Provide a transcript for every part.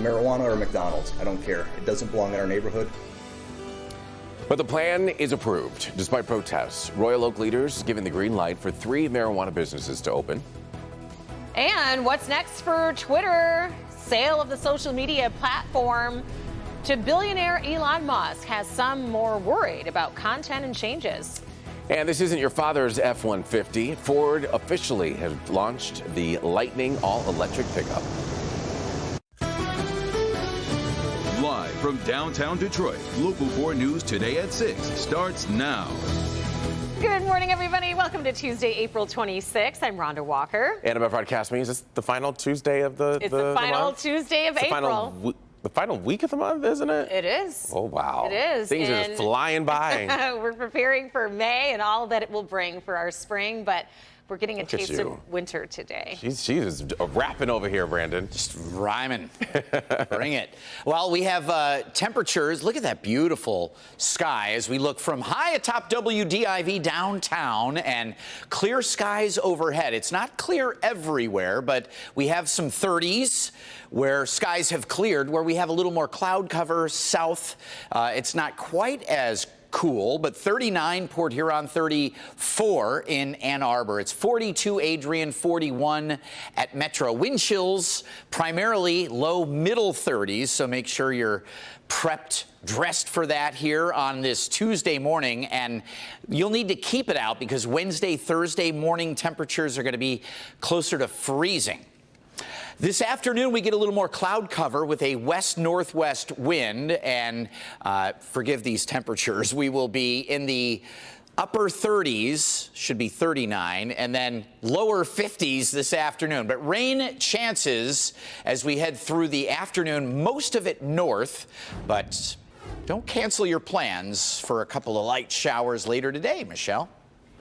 marijuana or McDonald's, I don't care. It doesn't belong in our neighborhood. But the plan is approved. Despite protests, Royal Oak leaders giving the green light for 3 marijuana businesses to open. And what's next for Twitter? Sale of the social media platform to billionaire Elon Musk has some more worried about content and changes. And this isn't your father's F-150. Ford officially has launched the Lightning all-electric pickup. Live from downtown Detroit, Local 4 News Today at 6 starts now. Good morning, everybody. Welcome to Tuesday, April 26th. I'm Rhonda Walker. And about broadcast me, is this the final Tuesday of the It's the final month? Tuesday of April. The final week of the month, isn't it? It is. Oh, wow. It is. Things are just flying by. We're preparing for May and all that it will bring for our spring, but we're getting a taste of winter today. She is rapping over here, Brandon. Just rhyming. Bring it. Well, we have temperatures. Look at that beautiful sky as we look from high atop WDIV downtown and clear skies overhead. It's not clear everywhere, but we have some 30s where skies have cleared, where we have a little more cloud cover south. It's not quite as cool, but 39 Port Huron, 34 in Ann Arbor. It's 42 Adrian, 41 at Metro. Wind chills primarily low middle 30s, so make sure you're prepped, dressed for that here on this Tuesday morning, and you'll need to keep it out because Wednesday, Thursday morning temperatures are going to be closer to freezing. This afternoon, we get a little more cloud cover with a west-northwest wind, and forgive these temperatures, we will be in the upper 30s, should be 39, and then lower 50s this afternoon. But rain chances as we head through the afternoon, most of it north, but don't cancel your plans for a couple of light showers later today, Michelle.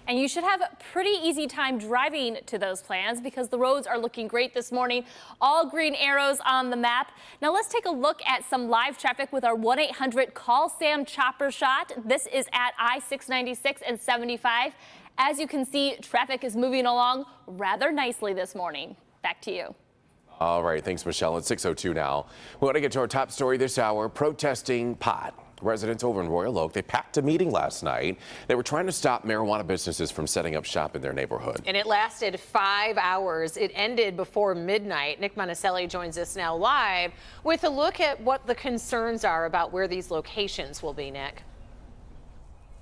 And you should have a pretty easy time driving to those plans because the roads are looking great this morning. All green arrows on the map. Now let's take a look at some live traffic with our 1-800-CALL-SAM chopper shot. This is at I-696 and 75. As you can see, traffic is moving along rather nicely this morning. Back to you. All right, thanks, Michelle. It's 6:02 now. We want to get to our top story this hour, protesting pot. Residents over in Royal Oak, they packed a meeting last night. They were trying to stop marijuana businesses from setting up shop in their neighborhood. And it lasted 5 hours. It ended before midnight. Nick Monticelli joins us now live with a look at what the concerns are about where these locations will be, Nick.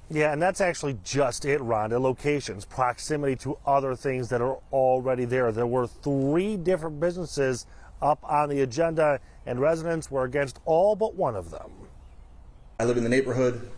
Yeah, and that's actually just it, Rhonda. Locations, proximity to other things that are already there. There were 3 different businesses up on the agenda, and residents were against all but one of them. I live in the neighborhood,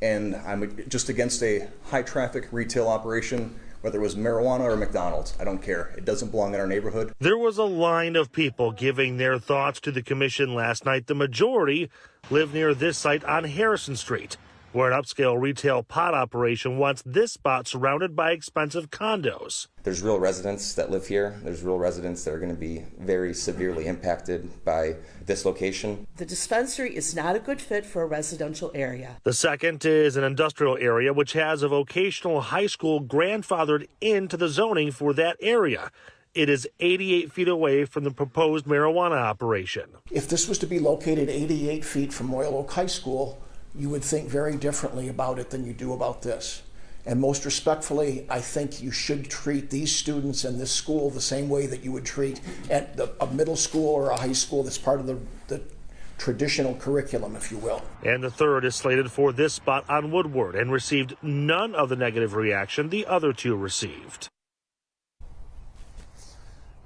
and I'm just against a high-traffic retail operation, whether it was marijuana or McDonald's. I don't care. It doesn't belong in our neighborhood. There was a line of people giving their thoughts to the commission last night. The majority live near this site on Harrison Street, where an upscale retail pot operation wants this spot surrounded by expensive condos. There's real residents that live here. There's real residents that are going to be very severely impacted by this location. The dispensary is not a good fit for a residential area. The second is an industrial area which has a vocational high school grandfathered into the zoning for that area. It is 88 feet away from the proposed marijuana operation. If this was to be located 88 feet from Royal Oak High School, you would think very differently about it than you do about this. And most respectfully, I think you should treat these students in this school the same way that you would treat at a middle school or a high school that's part of the traditional curriculum, if you will. And the third is slated for this spot on Woodward and received none of the negative reaction the other 2 received.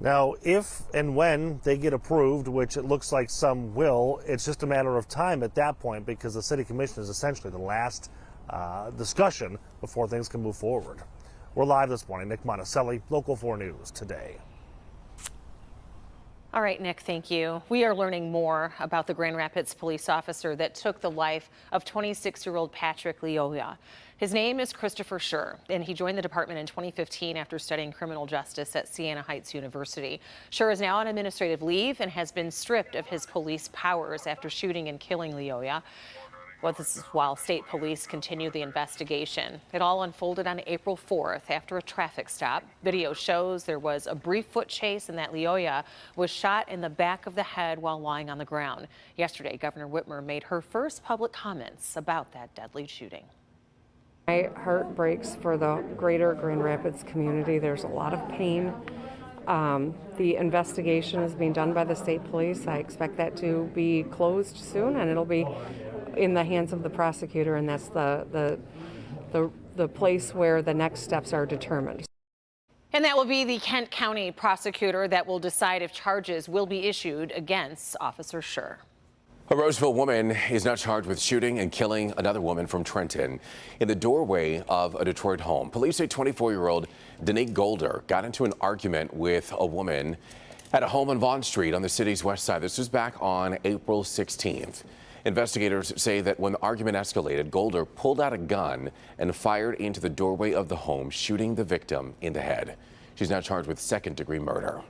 Now, if and when they get approved, which it looks like some will, it's just a matter of time at that point because the city commission is essentially the last discussion before things can move forward. We're live this morning. Nick Monticelli, Local 4 News Today. All right, Nick, thank you. We are learning more about the Grand Rapids police officer that took the life of 26-year-old Patrick Lyoya. His name is Christopher Schur, and he joined the department in 2015 after studying criminal justice at Siena Heights University. Schur is now on administrative leave and has been stripped of his police powers after shooting and killing Lyoya. Well, this is while state police continue the investigation. It all unfolded on April 4th after a traffic stop. Video shows there was a brief foot chase and that Leoya was shot in the back of the head while lying on the ground. Yesterday, Governor Whitmer made her first public comments about that deadly shooting. My heart breaks for the greater Grand Rapids community. There's a lot of pain. The investigation is being done by the state police. I expect that to be closed soon, and it'll be in the hands of the prosecutor, and that's the place where the next steps are determined. And that will be the Kent County prosecutor that will decide if charges will be issued against Officer Schur. A Roseville woman is now charged with shooting and killing another woman from Trenton in the doorway of a Detroit home. Police say 24-year-old Danique Golder got into an argument with a woman at a home on Vaughn Street on the city's west side. This was back on April 16th. Investigators say that when the argument escalated, Golder pulled out a gun and fired into the doorway of the home, shooting the victim in the head. She's now charged with second-degree murder.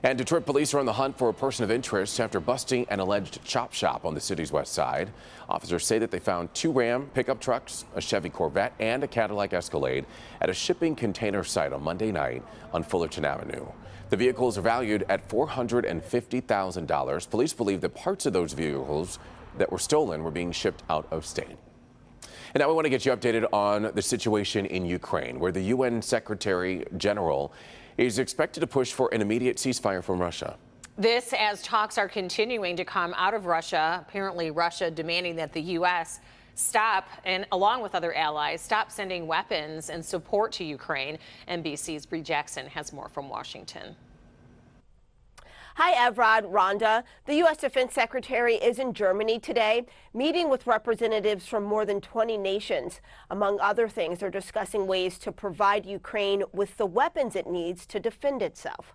And Detroit police are on the hunt for a person of interest after busting an alleged chop shop on the city's west side. Officers say that they found 2 Ram pickup trucks, a Chevy Corvette, and a Cadillac Escalade at a shipping container site on Monday night on Fullerton Avenue. The vehicles are valued at $450,000. Police believe that parts of those vehicles that were stolen were being shipped out of state. And now we want to get you updated on the situation in Ukraine, where the UN Secretary General is expected to push for an immediate ceasefire from Russia. This as talks are continuing to come out of Russia. Apparently, Russia demanding that the U.S. stop, and along with other allies, stop sending weapons and support to Ukraine. NBC's Bree Jackson has more from Washington. Hi, Evrod, Rhonda. The U.S. Defense Secretary is in Germany today, meeting with representatives from more than 20 nations. Among other things, they're discussing ways to provide Ukraine with the weapons it needs to defend itself.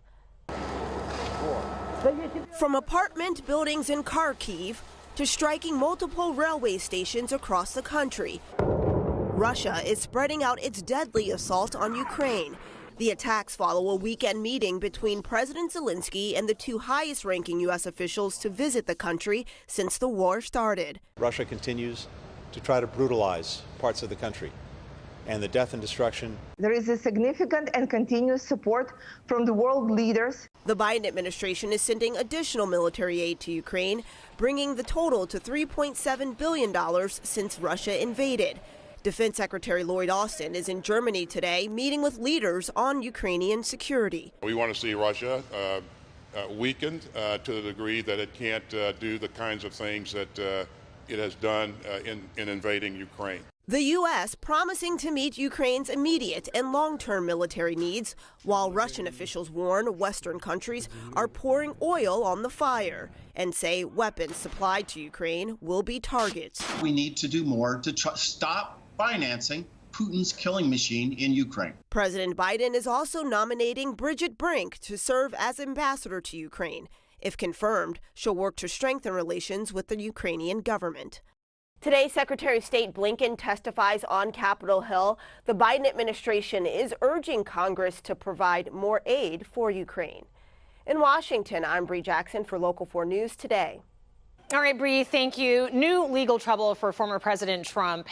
From apartment buildings in Kharkiv to striking multiple railway stations across the country, Russia is spreading out its deadly assault on Ukraine. The attacks follow a weekend meeting between President Zelensky and the 2 highest-ranking U.S. officials to visit the country since the war started. Russia continues to try to brutalize parts of the country, and the death and destruction. There is a significant and continuous support from the world leaders. The Biden administration is sending additional military aid to Ukraine, bringing the total to $3.7 billion since Russia invaded. Defense Secretary Lloyd Austin is in Germany today, meeting with leaders on Ukrainian security. We want to see Russia weakened to the degree that it can't do the kinds of things that it has done in invading Ukraine. The U.S. promising to meet Ukraine's immediate and long-term military needs, while Russian officials warn Western countries are pouring oil on the fire and say weapons supplied to Ukraine will be targets. We need to do more to stop financing Putin's killing machine in Ukraine. President Biden is also nominating Bridget Brink to serve as ambassador to Ukraine. If confirmed, she'll work to strengthen relations with the Ukrainian government. Today, Secretary of State Blinken testifies on Capitol Hill. The Biden administration is urging Congress to provide more aid for Ukraine. In Washington, I'm Bree Jackson for Local 4 News Today. All right, Bree, thank you. New legal trouble for former President Trump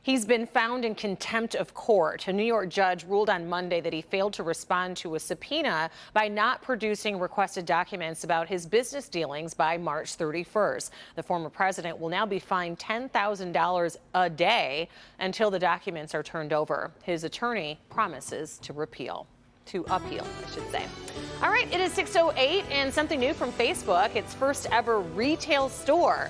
He's been found in contempt of court. A New York judge ruled on Monday that he failed to respond to a subpoena by not producing requested documents about his business dealings by March 31st. The former president will now be fined $10,000 a day until the documents are turned over. His attorney promises to appeal, I should say. All right, it is 6:08 and something new from Facebook. Its first ever retail store.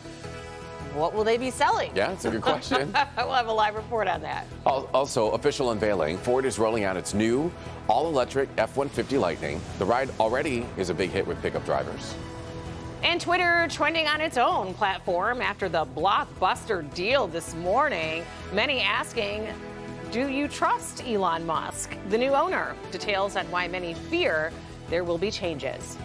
What will they be selling? Yeah, it's a good question. We'll have a live report on that. Also, official unveiling, Ford is rolling out its new all-electric F-150 Lightning. The ride already is a big hit with pickup drivers. And Twitter trending on its own platform after the blockbuster deal this morning. Many asking, do you trust Elon Musk, the new owner? Details on why many fear there will be changes.